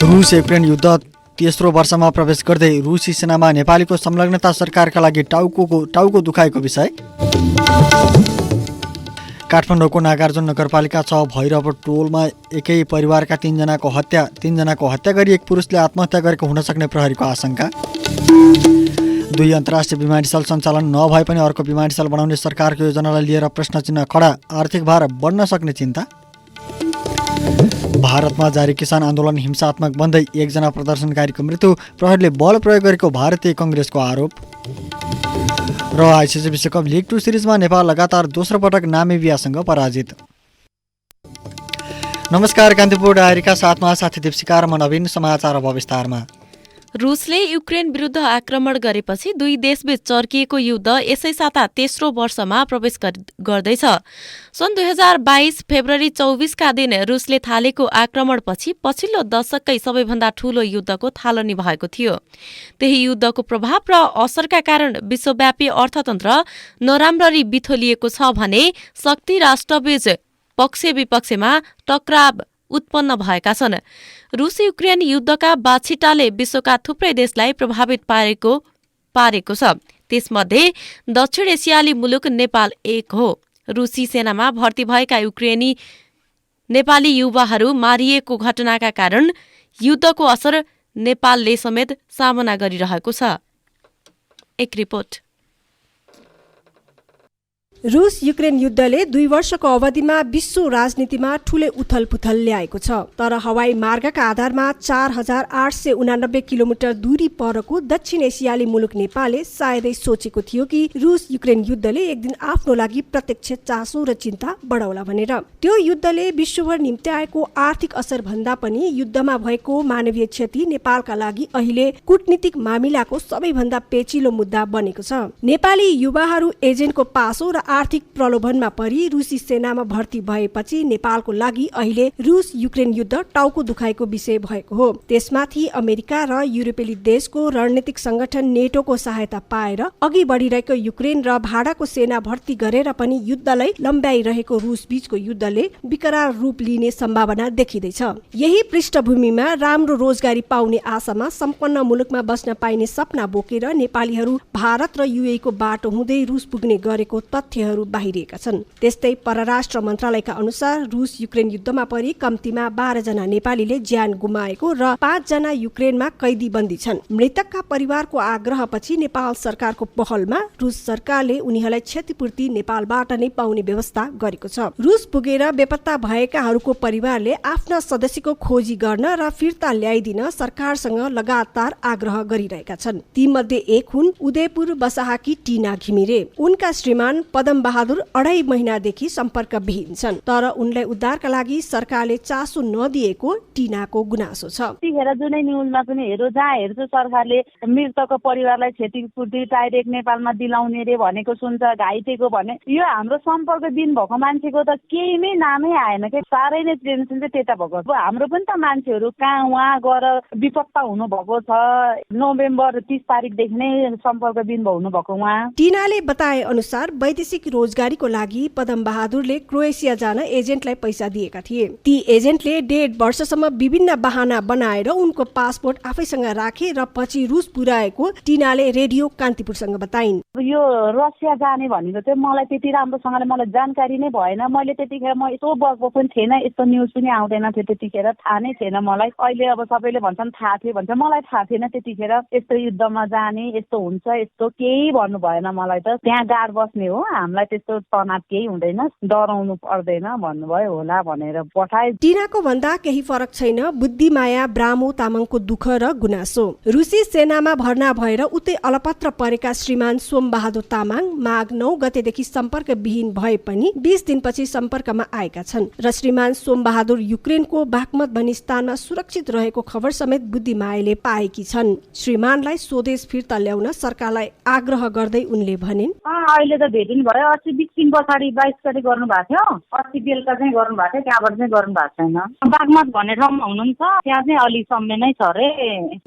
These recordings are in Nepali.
रुस युक्रेन युद्ध तेस्रो वर्षमा प्रवेश गर्दै रुसी सेनामा नेपालीको संलग्नता सरकारका लागि टाउको दुखाएको विषय। काठमाडौँको नागार्जुन नगरपालिका 6 भैरव टोलमा एकै परिवारका तीनजनाको हत्या गरी एक पुरुषले आत्महत्या गरेको हुन सक्ने प्रहरीको आशंका। 2 अन्तर्राष्ट्रिय विमानस्थल सञ्चालन नभए पनि अर्को विमानस्थल बनाउने सरकारको योजनालाई लिएर प्रश्न चिन्ह खडा, आर्थिक भार बढ्न सक्ने चिन्ता। भारतमा जारी किसान आन्दोलन हिंसात्मक बन्दै 1 जना प्रदर्शनकारीको मृत्यु, प्रहरीले बल प्रयोग गरेको भारतीय कङ्ग्रेसको आरोप। र आइसिसी विश्वकप लिग 2 सिरिजमा नेपाल लगातार दोस्रो पटक नामिबियासँग पराजित। नमस्कार, कान्तिपुर डायरीका साथमा साथी दीपशिखा र म नवीन। समाचार अब विस्तारमा। रुसले युक्रेन विरुद्ध आक्रमण गरेपछि दुई देशबीच चर्किएको युद्ध यसै साता तेस्रो वर्षमा प्रवेश गर्दैछ। सन् 2022 फेब्रुअरी 24 का दिन रुसले थालेको आक्रमणपछि पछिल्लो दशककै सबैभन्दा ठूलो युद्धको थालनी भएको थियो। त्यही युद्धको प्रभाव र असरका कारण विश्वव्यापी अर्थतन्त्र नराम्ररी बिथोलिएको छ भने शक्ति राष्ट्रबीच पक्ष विपक्षमा टकराव उत्पन्न भएका छन्। रुस युक्रेन युद्धका बाछिटाले विश्वका थुप्रै देशलाई प्रभावित पारेको छ। त्यसमध्ये दक्षिण एसियाली मुलुक नेपाल एक हो। रुसी सेनामा भर्ती भएका युक्रेनी नेपाली युवाहरू मारिएको घटनाका कारण युद्धको असर नेपालले समेत सामना गरिरहेको छ। एक रिपोर्ट। रुस युक्रेन युद्धले 2 वर्षको अवधिमा विश्व राजनीतिमा ठूलै उथलपुथल ल्याएको छ। तर हवाई मार्गका आधारमा 4889 किलोमिटर दूरी परको दक्षिण एसियाली मुलुक नेपालले सायदै सोचेको थियो कि रुस युक्रेन युद्धले एक दिन आफ्नो लागि प्रत्यक्ष चासो र चिन्ता बढाउला भनेर। त्यो युद्धले विश्वभर निम्ति आएको आर्थिक असर भन्दा पनि युद्धमा भएको मानवीय क्षति नेपालका लागि अहिले कूटनीतिक मामिलाको सबैभन्दा पेचिलो मुद्दा बनेको छ। नेपाली युवाहरू एजेन्टको पासो र आर्थिक प्रलोभनमा परि रुसी सेनामा भर्ती भएपछि नेपालको लागि अहिले रुस युक्रेन युद्ध टाउको दुखाएको विषय भएको हो। त्यसमाथि अमेरिका र युरोपेली देशको रणनीतिक संगठन नेटोको सहायता पाएर अघि बढिरहेको युक्रेन र भाडाको सेना भर्ती गरेर पनि युद्धलाई लम्ब्याइरहेको रुस बीचको युद्धले बिकरार रूप लिने सम्भावना देखिँदैछ। यही पृष्ठभूमिमा राम्रो रोजगारी पाउने आशामा सम्पन्न मुलुकमा बस्न पाइने सपना बोकेर नेपालीहरू भारत र युए को बाटो हुँदै रुस पुग्ने गरेको तथ्य बाहिरिएका छन्। त्यस्तै परराष्ट्र मन्त्रालयका अनुसार रुस युक्रेन युद्धमा परि कम्तीमा 12 जना नेपालीले ज्यान गुमाएको र 5 जना युक्रेनमा कैदी बन्दी छन्। मृतकका परिवारको आग्रहपछि नेपाल सरकारको पहलमा रुस सरकारले उनीहरूलाई क्षतिपूर्ति नेपालबाट नै पाउने व्यवस्था गरेको छ। रुस पुगेर बेपत्ता भएकाहरूको परिवारले आफ्ना सदस्यको खोजी गर्न र फिर्ता ल्याइदिन सरकारसँग लगातार आग्रह गरिरहेका छन्। तीमध्ये एक हुन् उदयपुर बसाहाकी टिना घिमिरे। उनका श्रीमान पदम बहादुर 2.5 महिनादेखि सम्पर्कविहीन छन्। तर उनलाई उद्धारका लागि सरकारले चासो नदिएको टिनाको गुनासो छ। त्यतिखेर जुनै न्युजमा पनि जहाँ हेर्छु सरकारले मृतकको परिवारलाई क्षतिपूर्ति डाइरेक्ट नेपालमा दिलाउने रे भनेको सुन्छ, घाइतेको भने यो हाम्रो सम्पर्क दिन भएको मान्छेको त केहीमै नामै आएन के। साह्रै नै टेन्सन चाहिँ त्यता भएको। हाम्रो पनि त मान्छेहरू कहाँ उहाँ गएर विपत्ता हुनु भएको छ। नोभेम्बर 30 तारिकदेखि नै सम्पर्क दिन हुनु भएको उहाँ। टिनाले बताए अनुसार वैदेशिक रोजगारीको लागि पदम बहादुरले क्रोएसिया जान एजेन्टलाई पैसा दिएका थिए। ती एजेन्टले 1.5 वर्षसम्म विभिन्न बहाना बनाएर उनको पासपोर्ट आफैसँग राखे र पछि रुस पुर्याएको टिनाले रेडियो कान्तिपुरसँग बताइन्। यो रसिया जाने भनेको चाहिँ मलाई त्यति राम्रोसँगले मलाई जानकारी नै भएन। मैले त्यतिखेर म यस्तो बगको पनि थिएन, यस्तो न्युज पनि आउँदैन थियो त्यतिखेर, थाहा नै थिएन मलाई। अहिले अब सबैले भन्छन् थाहा थियो भन्छ, मलाई थाहा थिएन त्यतिखेर यस्तो युद्धमा जाने यस्तो हुन्छ यस्तो केही भन्नु भएन मलाई त। त्यहाँ गाड बस्ने हो, हामीलाई त्यस्तो तनाव केही हुँदैन, डराउनु पर्दैन भन्नुभयो होला भनेर पठाए। टिनाको भन्दा केही फरक छैन बुद्धिमाया ब्राह्मो तामाङको दुःख र गुनासो। रुसी सेनामा भर्ना भएर उतै अलपत्र परेका श्रीमान सोमबहादुर तामाङ माघ 9 गतेदेखि सम्पर्कविहीन भए पनि 20 दिनपछि सम्पर्कमा आएका छन् र श्रीमान सोमबहादुर युक्रेनको बागमत भन्ने स्थानमा सुरक्षित रहेको खबर समेत बुद्धिमायाले पाएकी छन्। श्रीमानलाई स्वदेश फिर्ता ल्याउन सरकारलाई आग्रह गर्दै उनले भनिन्, अहिले त भेटिनु भयो 80-20 दिन पछाडि 22 गते गर्नुभएको थियो, 80 बेलुका चाहिँ गर्नुभएको थियो, त्यहाँबाट चाहिँ गर्नुभएको छैन। बागमत भन्ने ठाउँमा हुनुहुन्छ, त्यहाँ चाहिँ अलि सम्मे नै छ रे।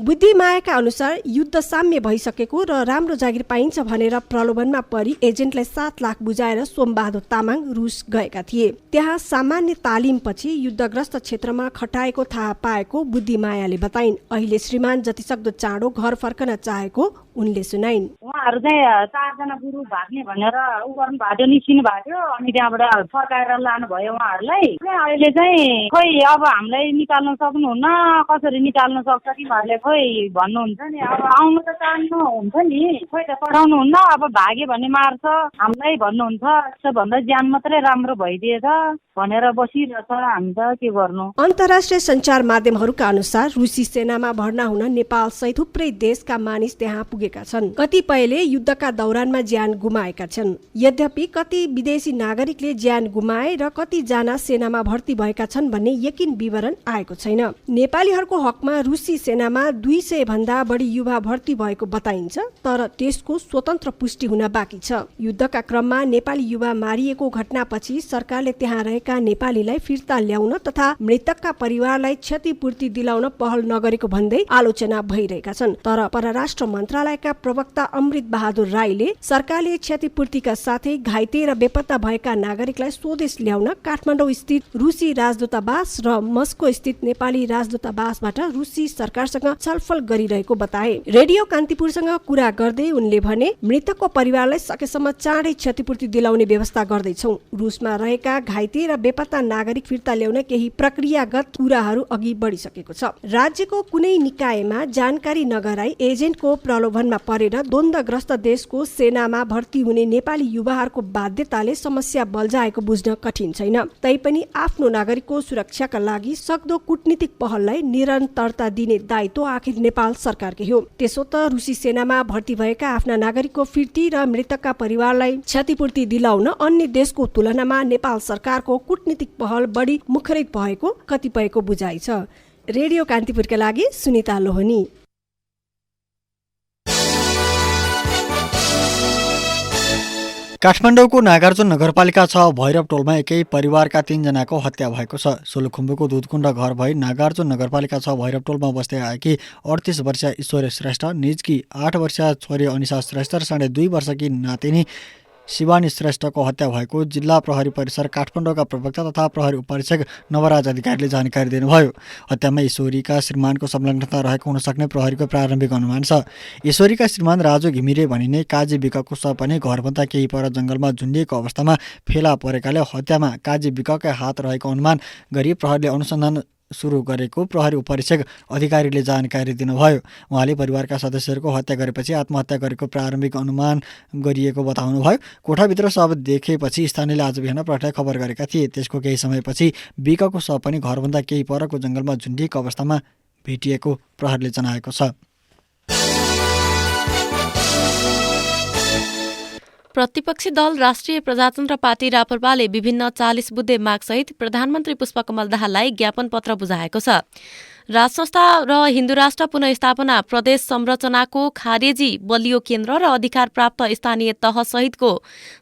बुद्धिमायाका अनुसार युद्ध साम्य भइसकेको र राम्रो जागिर पाइन्छ भनेर प्रलोभनमा परि एजेन्टलाई 7 लाख बुझाएर सोमबहादुर तामाङ रुस गएका थिए। त्यहाँ सामान्य तालिमपछि युद्धग्रस्त क्षेत्रमा खटाएको थाहा पाएको बुद्धिमायाले बताइन्। अहिले श्रीमान जतिसक्दो चाँडो घर फर्कन चाहेको उनले सुनाइन्। उहाँहरू चाहिँ 4 जना गुरु भाग्ने भनेर उ गर्नु भएको थियो, निस्किनु भएको थियो, अनि त्यहाँबाट फर्काएर लानु भयो उहाँहरूलाई। अहिले चाहिँ खोइ अब हामीलाई निकाल्न सक्नुहुन्न, कसरी निकाल्न सक्छ तिमीहरूले खोइ भन्नुहुन्छ नि। अब आउनु त चाहनुहुन्छ नि, खोइ त पठाउनुहुन्न, अब भाग्यो भने मार्छ हामीलाई भन्नुहुन्छ। यसोभन्दा ज्यान मात्रै राम्रो भइदिएछ भनेर बसिरहेछ, हामी त के गर्नु। अन्तर्राष्ट्रिय सञ्चार माध्यमहरूका अनुसार रुसी सेनामा भर्ना हुन नेपाल सहित थुप्रै देशका मानिस त्यहाँ पुगेका छन्। कतिपयले युद्धका दौरानमा ज्यान गुमाएका छन्। यद्यपि कति विदेशी नागरिकले ज्यान गुमाए र कतिजना सेनामा भर्ती भएका छन् भन्ने यकिन विवरण आएको छैन। नेपालीहरूको हकमा रुसी सेनामा 200 भन्दा बढी युवा भर्ती भएको बताइन्छ, तर त्यसको स्वतन्त्र पुष्टि हुन बाँकी छ। युद्धका क्रममा नेपाली युवा मारिएको घटनापछि सरकारले त्यहाँ रहेका नेपालीलाई फिर्ता ल्याउन तथा मृतकका परिवारलाई क्षतिपूर्ति दिलाउन पहल नगरेको भन्दै आलोचना भइरहेका छन्। तर परराष्ट्र मन्त्रालयका प्रवक्ता अमृत बहादुर राईले सरकारले क्षतिपूर्तिका साथै घाइते र बेपत्ता भएका नागरिकलाई स्वदेश ल्याउन काठमाडौँ स्थित रुसी राजदूतावास र मस्को स्थित नेपाली राजदूतावासबाट रुसी सरकारसँग छलफल गरिरहेको बताए। रेडियो कान्तिपुरसँग कुरा गर्दै उनले भने, मृतकको परिवारलाई सकेसम्म चाँडै क्षतिपूर्ति दिलाउने व्यवस्था गर्दैछौँ। रुसमा रहेका घाइते र बेपत्ता नागरिक फिर्ता ल्याउन केही प्रक्रियागत कुराहरू अघि बढिसकेको छ। राज्यको कुनै निकायमा जानकारी नगराई एजेन्टको प्रलोभनमा परेर द्वन्द्वग्रस्त देशको सेनामा भर्ती हुने नेपाली युवाहरूको बाध्यताले समस्या बल्झाएको बुझ्न कठिन छैन। तैपनि आफ्नो नागरिकको सुरक्षाका लागि सक्दो कूटनीतिक पहललाई निरन्तरता दिने दायित्व आखिर नेपाल सरकारकै हो। त्यसो त रुसी सेनामा भर्ती भएका आफ्ना नागरिकको फिर्ती र मृतकका परिवारलाई क्षतिपूर्ति दिलाउन अन्य देशको तुलनामा नेपाल सरकारको कूटनीतिक पहल बढी मुखरित भएको कतिपयको बुझाइ छ। रेडियो कान्तिपुरका लागि सुनिता लोहनी। काठमाडौँको नागार्जुन नगरपालिका 6 भैरव टोलमा एकै परिवारका 3 जनाको हत्या भएको छ। सोलुखुम्बुको दुधकुण्ड घर भई नागार्जुन नगरपालिका 6 भैरव टोलमा बस्दै आएकी 38 वर्षीय ईश्वरी श्रेष्ठ, निजकी 8 वर्षीय छोरी अनिशा श्रेष्ठ र 2.5 वर्षकी नातिनी शिवानी श्रेष्ठको हत्या भएको जिल्ला प्रहरी परिसर काठमाडौँका प्रवक्ता तथा प्रहरी उपरीक्षक नवराज अधिकारीले जानकारी दिनुभयो। हत्यामा ईश्वरीका श्रीमानको संलग्नता रहेको हुन सक्ने प्रहरीको प्रारम्भिक अनुमान छ। ईश्वरीका श्रीमान राजु घिमिरे भनिने काजी विकको शव पनि घरभन्दा केही पर जङ्गलमा झुन्डिएको अवस्थामा फेला परेकाले हत्यामा काजी विककै हात रहेको अनुमान गरी प्रहरीले अनुसन्धान सुरु गरेको प्रहरी उपरीक्षक अधिकारीले जानकारी दिनुभयो। उहाँले परिवारका सदस्यहरूको हत्या गरेपछि आत्महत्या गरेको प्रारम्भिक अनुमान गरिएको बताउनुभयो। कोठाभित्र शव देखेपछि स्थानीयले आज बिहान प्रहरीलाई खबर गरेका थिए। त्यसको केही समयपछि विकको शव पनि घरभन्दा केही परको जङ्गलमा झुन्डिएको अवस्थामा भेटिएको प्रहरीले जनाएको छ। प्रतिपक्षी दल राष्ट्रिय प्रजातन्त्र पार्टी रापरपाले विभिन्न 40 बुद्धे मागसहित प्रधानमन्त्री पुष्पकमल दाहाललाई ज्ञापन पत्र बुझाएको छ। राजसंस्था र हिन्दू राष्ट्र पुनर्स्थापना प्रदेश संरचनाको खारेजी बलियो केन्द्र र अधिकार प्राप्त स्थानीय तह सहितको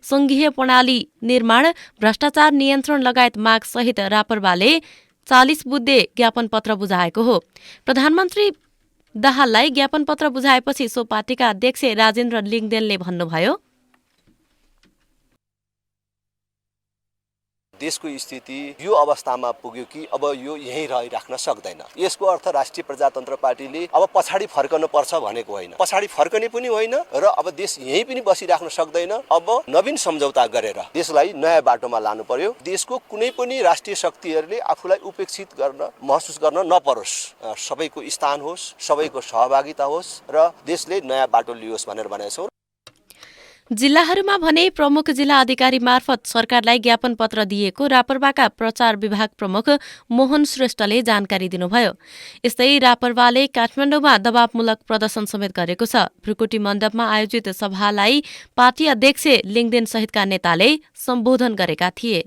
संघीय प्रणाली निर्माण, भ्रष्टाचार नियन्त्रण लगायत माग सहित रापरपाले 40 बुद्धे ज्ञापन पत्र बुझाएको हो। प्रधानमन्त्री दाहाललाई ज्ञापन पत्र बुझाएपछि सो पार्टीका अध्यक्ष राजेन्द्र लिङदेनले भन्नुभयो, देशको स्थिति यो अवस्थामा पुग्यो कि अब यो यही रहिराख्न सक्दैन। यसको अर्थ राष्ट्रिय प्रजातन्त्र पार्टीले अब पछाडि फर्कनु पर्छ भनेको होइन, पछाडि फर्कने पनि होइन र अब देश यही पनि बसिराख्न सक्दैन। अब नवीन सम्झौता गरेर देशलाई नयाँ बाटोमा लानु पर्यो। देशको कुनै पनि राष्ट्रिय शक्तिहरूले आफूलाई उपेक्षित गर्न महसुस गर्न नपरोस्, सबैको स्थान होस्, सबैको सहभागिता होस् र देशले नयाँ बाटो लियोस् भनेर भनेका छौँ। जिल्लाहरूमा भने प्रमुख जिल्ला अधिकारी मार्फत सरकारलाई ज्ञापन पत्र दिएको रापरपाका प्रचार विभाग प्रमुख मोहन श्रेष्ठले जानकारी दिनुभयो। यस्तै रापरपाले काठमाडौँमा दबावमूलक प्रदर्शन समेत गरेको छ। भ्रुकुटी मण्डपमा आयोजित सभालाई पार्टी अध्यक्ष लिङदेन सहितका नेताले सम्बोधन गरेका थिए।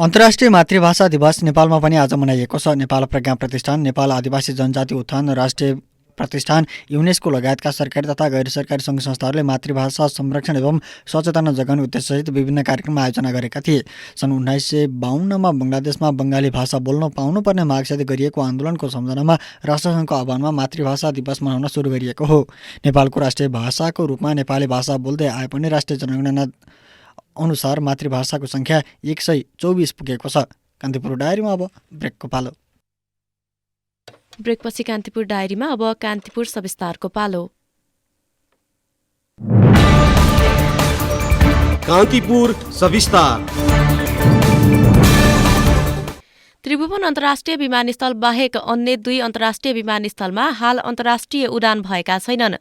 अन्तर्राष्ट्रिय मातृभाषा दिवस नेपालमा पनि आज मनाइएको छ। नेपाल प्रज्ञा प्रतिष्ठान, नेपाल आदिवासी जनजाति उत्थान राष्ट्रिय प्रतिष्ठान, युनेस्को लगायतका सरकारी तथा गैर सरकारी सङ्घ संस्थाहरूले मातृभाषा संरक्षण एवं सचेतना जगाउने उद्देश्यसहित विभिन्न कार्यक्रम आयोजना गरेका थिए। सन् 1952मा बङ्गलादेशमा बङ्गाली भाषा बोल्न पाउनुपर्ने मागसहित गरिएको आन्दोलनको सम्झनामा राष्ट्रसङ्घको आह्वानमा मातृभाषा दिवस मनाउन सुरु गरिएको हो। नेपालको राष्ट्रिय भाषाको रूपमा नेपाली भाषा बोल्दै आए पनि राष्ट्रिय जनगणना अनुसार मातृभाषाको सङ्ख्या 124 पुगेको छ। कान्तिपुर डायरीमा अब ब्रेकको पालो। ब्रेकपछि कान्तिपुर डायरीमा अब कान्तिपुर सविस्तारको पालो। कान्तिपुर सविस्तार। त्रिभुवन अन्तर्राष्ट्रिय विमानस्थल बाहेक अन्य 2 अन्तर्राष्ट्रिय विमानस्थलमा हाल अन्तर्राष्ट्रिय उडान भएका छैनन्।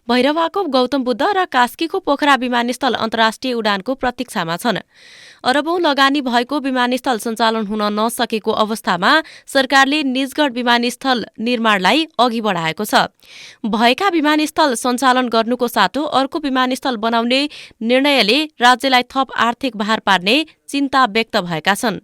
भैरवाको गौतम बुद्ध र कास्कीको पोखरा विमानस्थल अन्तर्राष्ट्रिय उडानको प्रतीक्षामा छन्। अरबौं लगानी भएको विमानस्थल सञ्चालन हुन नसकेको अवस्थामा सरकारले निजगढ विमानस्थल निर्माणलाई अघि बढाएको छ। भएका विमानस्थल सञ्चालन गर्नुको साटो अर्को विमानस्थल बनाउने निर्णयले राज्यलाई थप आर्थिक भार पार्ने चिन्ता व्यक्त भएका छन्।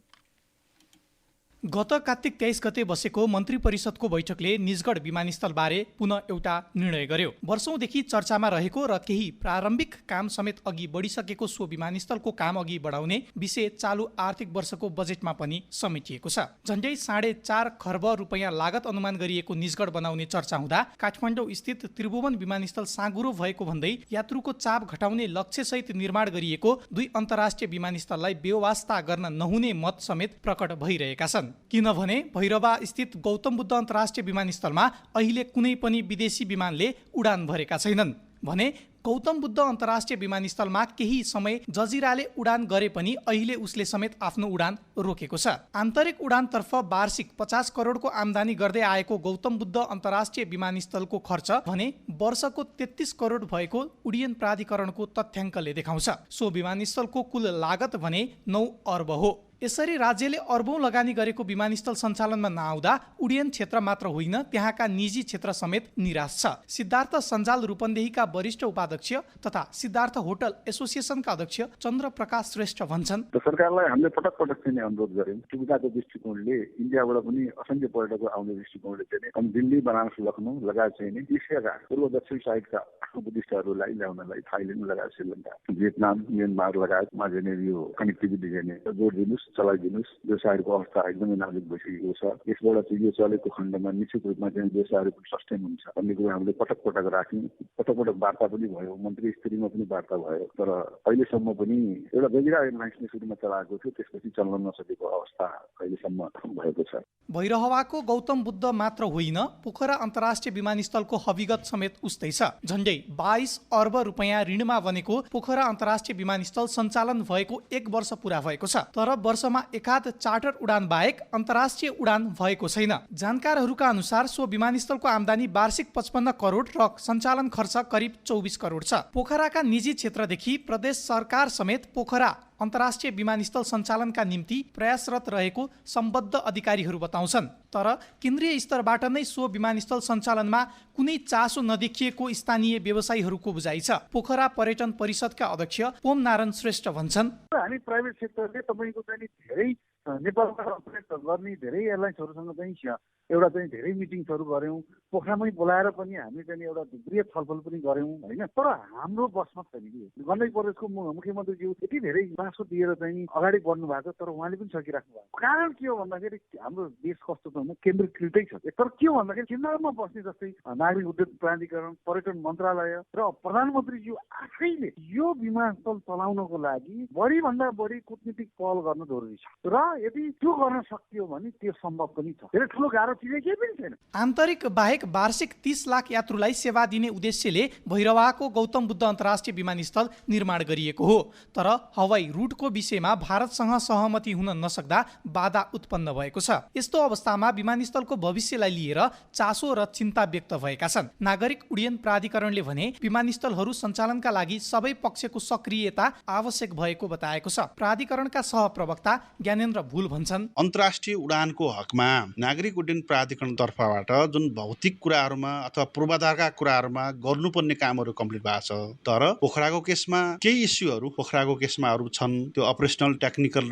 गत कार्तिक 23 गते बसेको मन्त्री परिषदको बैठकले निजगढ विमानस्थलबारे पुनः एउटा निर्णय गर्यो। वर्षौंदेखि चर्चामा रहेको र केही प्रारम्भिक काम समेत अघि बढिसकेको सो विमानस्थलको काम अघि बढाउने विषय चालु आर्थिक वर्षको बजेटमा पनि समेटिएको छ। झण्डै 4.5 खर्ब रुपैयाँ लागत अनुमान गरिएको निजगढ बनाउने चर्चा हुँदा काठमाडौँ स्थित त्रिभुवन विमानस्थल साँघुरो भएको भन्दै यात्रुको चाप घटाउने लक्ष्यसहित निर्माण गरिएको 2 अन्तर्राष्ट्रिय विमानस्थललाई बेवास्ता गर्न नहुने मत समेत प्रकट भइरहेका छन्। किनभने भैरवा स्थित गौतम बुद्ध अन्तर्राष्ट्रिय विमानस्थलमा अहिले कुनै पनि विदेशी विमानले उडान भरेका छैनन् भने गौतम बुद्ध अन्तर्राष्ट्रिय विमानस्थलमा केही समय जजिराले उडान गरे पनि अहिले उसले समेत आफ्नो उडान रोकेको छ। आन्तरिक उडानतर्फ वार्षिक 50 करोडको आम्दानी गर्दै आएको गौतम बुद्ध अन्तर्राष्ट्रिय विमानस्थलको खर्च भने वर्षको 33 करोड भएको उड्डयन प्राधिकरणको तथ्याङ्कले देखाउँछ। सो विमानस्थलको कुल लागत भने 9 अर्ब हो। यसरी राज्यले अर्बौं लगानी गरेको विमानस्थल सञ्चालनमा नआउँदा उड्डयन क्षेत्र मात्र होइन त्यहाँका निजी क्षेत्र समेत निराश छ। सिद्धार्थ सञ्जाल रूपन्देहीका वरिष्ठ उपाध्यक्ष तथा सिद्धार्थ होटल एसोसिएसनका अध्यक्ष चन्द्र प्रकाश श्रेष्ठ भन्छन्, सरकारलाई हामीले पटक पटक चाहिँ अनुरोध गर्यौं। सुविधाको दृष्टिकोणले इन्डियाबाट पनि असंख्य पर्यटकहरू आउने दृष्टिकोणले चाहिँ दिल्ली, बनारस, लखनऊ लगायत चाहिँ एसियाका पूर्व दक्षिण साइडका बुद्धिस्टहरूलाई ल्याउनलाई थाइल्यान्ड लगायत श्रीलङ्का, भियतनाम, म्यानमार लगायतमा चाहिँ यो कनेक्टिभिटी चाहिँ जोड दिनुहोस्, चलाइदिनुहोस्। व्यवसायहरूको अवस्था एकदमै नाजुक भइसकेको छ। यसबाट चाहिँ यो चलेको खण्डमा निश्चित रूपमा चाहिँ व्यवसायहरू पनि सस्टेन हुन्छ भन्ने कुरा हामीले पटक पटक राख्यौँ। पटक पटक वार्ता पनि भयो, मन्त्री स्तरीयमा पनि वार्ता भयो। तर अहिलेसम्म पनि एउटा गजिरा एयरलाइन्सले सुरुमा चलाएको थियो, त्यसपछि चल्न नसकेको अवस्था अहिलेसम्म भएको छ। भैरहवाको गौतम बुद्ध मात्र होइन, पोखरा अन्तर्राष्ट्रिय विमानस्थलको हविगत समेत उस्तै छ। झण्डै 22 अर्ब रुपैयाँ ऋणमा बनेको पोखरा अन्तर्राष्ट्रिय विमानस्थल सञ्चालन भएको 1 वर्ष पूरा भएको छ। तर वर्षमा एकाध चार्टर उडान बाहेक अन्तर्राष्ट्रिय उडान भएको छैन। जानकारहरूका अनुसार सो विमानस्थलको आम्दानी वार्षिक 55 करोड र सञ्चालन खर्च करिब 24 करोड छ। पोखराका निजी क्षेत्रदेखि प्रदेश सरकार समेत पोखरा अन्तर्राष्ट्रिय विमानस्थल सञ्चालनका निम्ति प्रयासरत रहेको सम्बद्ध अधिकारीहरू बताउँछन्। तर केन्द्रीय स्तरबाट नै सो विमानस्थल सञ्चालनमा कुनै चासो नदेखिएको स्थानीय व्यवसायीहरूको बुझाइ छ। पोखरा पर्यटन परिषदका अध्यक्ष पोम नारायण श्रेष्ठ भन्छन्, हामी प्राइभेट सेक्टरले तपाईँको चाहिँ धेरै नेपालमा अपरेट गर्ने धेरै एयरलाइन्सहरूसँग चाहिँ एउटा चाहिँ धेरै मिटिङ्सहरू गऱ्यौँ। पोखरामै बोलाएर पनि हामी चाहिँ एउटा बृहत छलफल पनि गऱ्यौँ होइन। तर हाम्रो बसमा छैन कि गण्डकी प्रदेशको मुख्यमन्त्रीज्यू यति धेरै चासो दिएर चाहिँ अगाडि बढ्नु भएको, तर उहाँले पनि सकिराख्नु भएको। कारण के हो भन्दाखेरि हाम्रो देश कस्तो छ भने केन्द्रीकृतै छ। तर के हो भन्दाखेरि केन्द्रमा बस्ने जस्तै नागरिक उड्डयन प्राधिकरण, पर्यटन मन्त्रालय र प्रधानमन्त्रीज्यू आफैले यो विमानस्थल चलाउनको लागि बढीभन्दा बढी कूटनीतिक पहल गर्न जरुरी छ। र यदि त्यो गर्न सकियो भने त्यो सम्भव पनि छ। धेरै ठुलो गाह्रो चिज केही पनि छैन। आन्तरिक बाहेक वार्षिक 30 लाख यात्रुलाई सेवा दिने उद्देश्यले भैरवाको गौतम बुद्ध अन्तर्राष्ट्रिय विमानस्थल निर्माण गरिएको हो। तर हवाई रुटको विषयमा भारतसँग सहमति हुन नसक्दा बाधा उत्पन्न भएको छ। यस्तो अवस्थामा विमानस्थलको भविष्यलाई लिएर चासो र चिन्ता व्यक्त भएका छन्। नागरिक उड्डयन प्राधिकरणले भने विमानस्थलहरू सञ्चालनका लागि सबै पक्षको सक्रियता आवश्यक भएको बताएको छ। प्राधिकरणका सहप्रवक्ता ज्ञानेन्द्र भूल भन्छन्। अन्तर्राष्ट्रिय उडानको हकमा नागरिक उड्डयन प्राधिकरण तर्फबाट जुन भौतिक कुराहरूमा अथवा पूर्वाधारका कुराहरूमा गर्नुपर्ने कामहरू कम्प्लिट भएको छ, तर पोखराको केसमा केही इस्युहरू पोखराको केसमा छन्, त्यो अपरेसनल टेक्निकल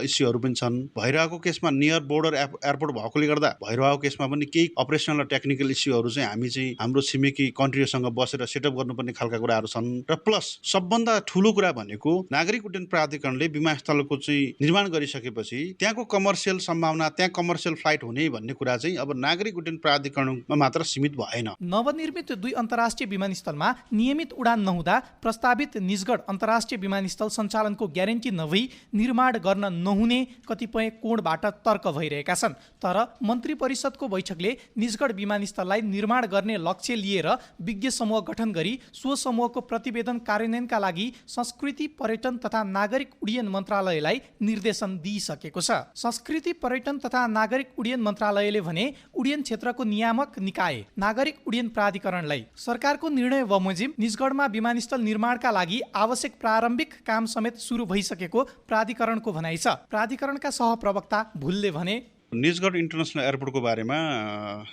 इस्युहरू पनि छन्। भैरवाको केसमा नियर बोर्डर एयरपोर्ट भएकोले गर्दा भैरवाको केसमा पनि केही अपरेसनल र टेक्निकल इस्युहरू चाहिँ हामी चाहिँ हाम्रो छिमेकी कन्ट्रीसँग बसेर सेटअप गर्नुपर्ने खालका कुराहरू छन्। र प्लस सबभन्दा ठुलो कुरा भनेको नागरिक उड्डयन प्राधिकरणले विमानस्थलको चाहिँ निर्माण गरिसकेपछि त्यहाँको कमर्सियल सम्भावना, त्यहाँ कमर्सियल फ्लाइट हुने भन्ने कुरा चाहिँ अब नागरिक उड्डयन प्राधिकरणमा मात्र सीमित भएन। नवनिर्मित 2 अन्तर्राष्ट्रिय विमानस्थलमा नियमित उडान नहुँदा प्रस्तावित निजगढ अन्तर्राष्ट्रिय विमानस्थल सञ्चालनको ग्यारेन्टी नभई निर्माण गर्न नहुने कतिपय कोणबाट तर्क भइरहेका छन्। तर मन्त्री परिषदको बैठकले निजगढ विमानस्थललाई निर्माण गर्ने लक्ष्य लिएर विज्ञ समूह गठन गरी सो समूहको प्रतिवेदन कार्यान्वयनका लागि संस्कृति पर्यटन तथा नागरिक उड्डयन मन्त्रालयलाई निर्देशन दिइसकेको छ। संस्कृति पर्यटन तथा नागरिक उड्डयन मन्त्रालयले भने उड्डयन क्षेत्रको नियामक निकाय नागरिक उड्डयन प्राधिकरणलाई सरकारको निर्णय बमोजिम निजगढमा विमानस्थल निर्माणका लागि आवश्यक प्रारम्भिक काम समेत सुरु भइसकेको प्राधिकरणको भनाइ छ। प्राधिकरणका सहप्रवक्ता भुलले भने निजगढ इन्टरनेसनल एयरपोर्टको बारेमा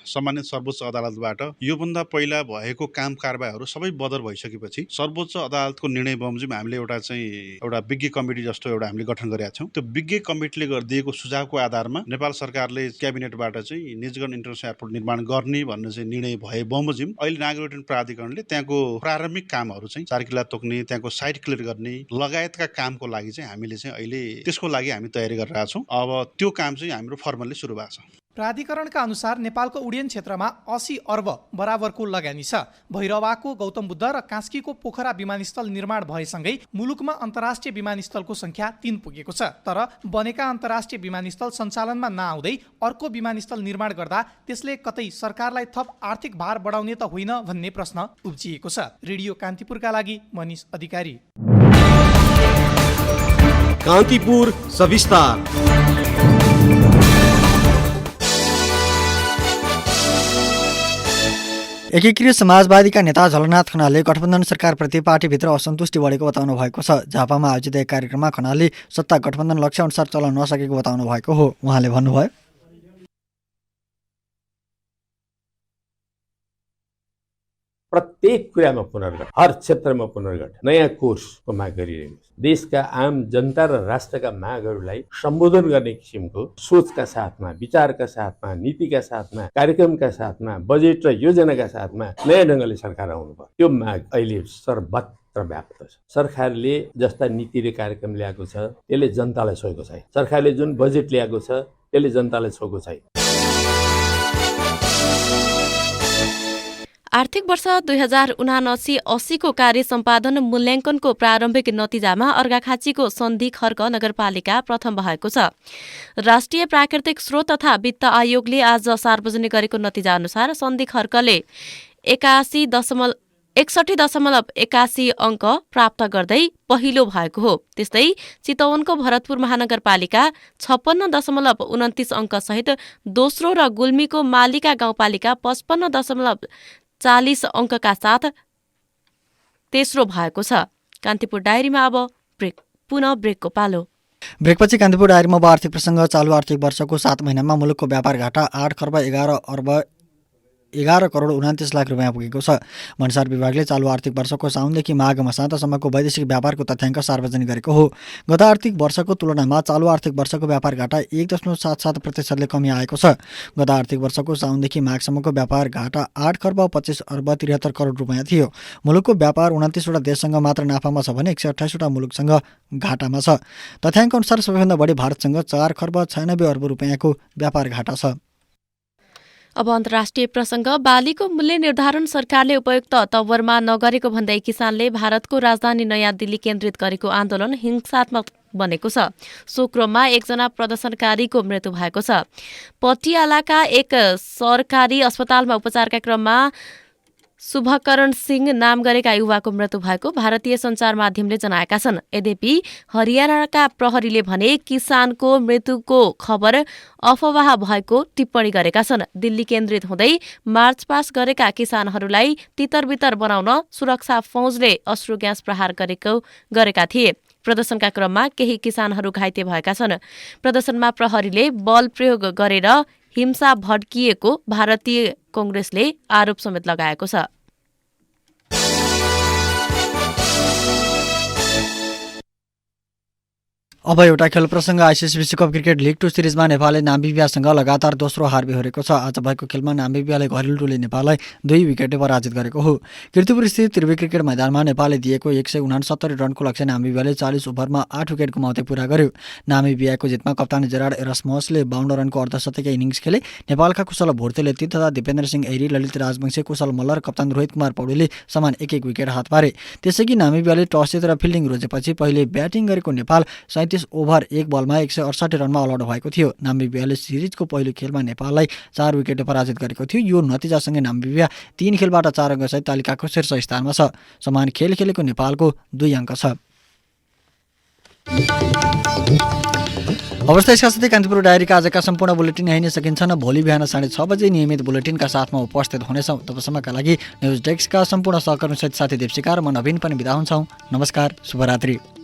सम्मानित सर्वोच्च अदालतबाट योभन्दा पहिला भएको काम कारबाहीहरू सबै बदर भइसकेपछि सर्वोच्च अदालतको निर्णय बमोजिम हामीले एउटा विज्ञ कमिटी जस्तो हामीले गठन गरेका छौँ। त्यो विज्ञ कमिटीले दिएको सुझावको आधारमा नेपाल सरकारले क्याबिनेटबाट चाहिँ निजगढ इन्टरनेसनल एयरपोर्ट निर्माण गर्ने भन्ने चाहिँ निर्णय भए बमोजिम अहिले नागरिक उड्डयन प्राधिकरणले त्यहाँको प्रारम्भिक कामहरू चाहिँ चारकिला तोक्ने, त्यहाँको साइट क्लियर गर्ने लगायतका कामको लागि चाहिँ हामीले चाहिँ अहिले त्यसको लागि हामी तयारी गरिरहेका छौँ। अब त्यो काम चाहिँ हाम्रो फर्मल सुरु भएको छ। प्राधिकरणका अनुसार नेपालको उड्डयन क्षेत्रमा 80 अर्ब बराबरको लगानी छ। भैरवाको गौतम बुद्ध र कास्कीको पोखरा विमानस्थल निर्माण भएसँगै मुलुकमा अन्तर्राष्ट्रिय विमानस्थलको संख्या 3 पुगेको छ। तर बनेका अन्तर्राष्ट्रिय विमानस्थल सञ्चालनमा नआउँदै अर्को विमानस्थल निर्माण गर्दा त्यसले कतै सरकारलाई थप आर्थिक भार बढाउने त होइन भन्ने प्रश्न उब्जिएको छ। रेडियो कान्तिपुरका लागि मनिष अधिकारी। कान्तिपुर सविस्तार। एकीकृत समाजवादीका नेता झलनाथ खनालले गठबन्धन सरकारप्रति पार्टीभित्र असन्तुष्टि बढेको बताउनु भएको छ। झापामा आयोजित एक कार्यक्रममा खनालले सत्ता गठबन्धन लक्ष्य अनुसार चल्न नसकेको बताउनु भएको हो। उहाँले भन्नुभयो, प्रत्येक कुरामा पुनर्गठन, हर क्षेत्रमा पुनर्गठन, नयाँ कोर्सको माग गरिरहेको छ। देशका आम जनता र राष्ट्रका मागहरूलाई सम्बोधन गर्ने किसिमको सोचका साथमा, विचारका साथमा, नीतिका साथमा, कार्यक्रमका साथमा, बजेट र योजनाका साथमा नयाँ ढङ्गले सरकार आउनु पर्यो। त्यो माग अहिले सर्वत्र व्याप्त छ। सरकारले जस्ता नीति र कार्यक्रम ल्याएको छ त्यसले जनतालाई छोएको छैन। सरकारले जुन बजेट ल्याएको छ त्यसले जनतालाई छोएको छैन। आर्थिक वर्ष 2079-80 को कार्य सम्पादन मूल्याङ्कनको प्रारम्भिक नतिजामा अर्घाखाँचीको सन्धि खर्क नगरपालिका प्रथम भएको छ। राष्ट्रिय प्राकृतिक स्रोत तथा वित्त आयोगले आज सार्वजनिक गरेको नतिजा अनुसार सन्धि खर्कले 61.81 अङ्क प्राप्त गर्दै पहिलो भएको हो। त्यस्तै चितवनको भरतपुर महानगरपालिका 56.29 अङ्कसहित दोस्रो र गुल्मीको मालिका गाउँपालिका 55.40 अङ्कका साथ तेस्रो भएको छ। कान्तिपुर डायरीमा अब पुनः ब्रेकको पालो। ब्रेकपछि कान्तिपुर डायरीमा आर्थिक प्रसङ्ग। चालु आर्थिक वर्षको 7 महिनामा मुलुकको व्यापार घाटा 8 खर्ब 11 करोड 29 लाख रुपियाँ पुगेको छ। भन्सार विभागले चालु आर्थिक वर्षको साउनदेखि माघ मसान्तसम्मको वैदेशिक व्यापारको तथ्याङ्क सार्वजनिक गरेको हो। गत आर्थिक वर्षको तुलनामा चालु आर्थिक वर्षको व्यापार घाटा 1.77% कमी आएको छ। गत आर्थिक वर्षको साउनदेखि माघसम्मको व्यापार घाटा 8 खर्ब 25 अर्ब 73 करोड रुपियाँ थियो। मुलुकको व्यापार 29वटा देशसँग मात्र नाफामा छ भने 128वटा मुलुकसँग घाटामा छ। तथ्याङ्क अनुसार सबैभन्दा बढी भारतसँग 4 खर्ब 96 अर्ब रुपियाँको व्यापार घाटा छ। अब अन्तर्राष्ट्रिय प्रसङ्ग। बालीको मूल्य निर्धारण सरकारले उपयुक्त तवरमा नगरेको भन्दै किसानले भारतको राजधानी नयाँ दिल्ली केन्द्रित गरेको आन्दोलन हिंसात्मक बनेको छ। सो क्रममा एकजना प्रदर्शनकारीको मृत्यु भएको छ। पटियालाका एक सरकारी अस्पतालमा उपचारका क्रममा शुभकरण सिंह नाम गरेका युवाको मृत्यु भएको भारतीय सञ्चार माध्यमले जनाएका छन्। यद्यपि हरियाणाका प्रहरीले भने किसानको मृत्युको खबर अफवाह भएको टिप्पणी गरेका छन्। दिल्ली केन्द्रित हुँदै मार्च पास गरेका किसानहरूलाई तितरबितर बनाउन सुरक्षा फौजले अश्रु ग्यास प्रहार गरेका थिए। प्रदर्शनका क्रममा केही किसानहरू घाइते भएका छन्। प्रदर्शनमा प्रहरीले बल प्रयोग गरेर हिंसा भड्किएको भारतीय कांग्रेसले आरोप समेत लगाएको छ। अब एउटा खेल प्रसङ्ग। आइसिसी विश्वकप क्रिकेट लिग 2 सिरिजमा नेपालले नामिबियासँग लगातार दोस्रो हार बेहोरेको छ। आज भएको खेलमा नामिबियाले घरेलु टोली नेपाललाई 2 विकेटले पराजित गरेको हो। कीर्तिपुर स्थित त्रिवी क्रिकेट मैदानमा नेपालले दिएको 169 रनको लक्ष्य नामिबियाले 40 ओभरमा 8 विकेट गुमाउँदै पूरा गर्यो। नामिबियाको जितमा कप्तान जेराड एरास्मसले 52 रनको अर्धशतकीय इनिङ्स खेले। नेपालका कुशल भोर्तेले तथा दिपेन्द्र सिंह ऐरी, ललित राजवंशी, कुशल मल्ल र कप्तान रोहित कुमार पौडेलले समान 1-1 विकेट हात पारे। त्यसैगरी नामिबियाले टस जितेर फिल्डिङ रोजेपछि पहिले ब्याटिङ गरेको नेपाल 37 ओभर 1 बलमा 168 रनमा अलआउट भएको थियो। नामिबियाले सिरिजको पहिलो खेलमा नेपाललाई 4 विकेटले पराजित गरेको थियो। यो नतिजासँगै नामिबिया 3 खेलबाट 4 अङ्कसहित तालिकाको शीर्ष स्थानमा छ। समान खेल खेलेको नेपालको 2 अङ्क छ। अवस्था यसका साथै कान्तिपुर डायरीका आजका सम्पूर्ण बुलेटिन यही नै सकिन्छन्। भोलि बिहान 6:30 बजे नियमित बुलेटिनका साथमा उपस्थित हुनेछौँ। तबसम्मका लागि न्युज डेस्कका सम्पूर्ण सहकर्मीसहित साथी देवशिकार म नवीन पनि बिदा हुन्छौँ। नमस्कार, शुभरात्रि।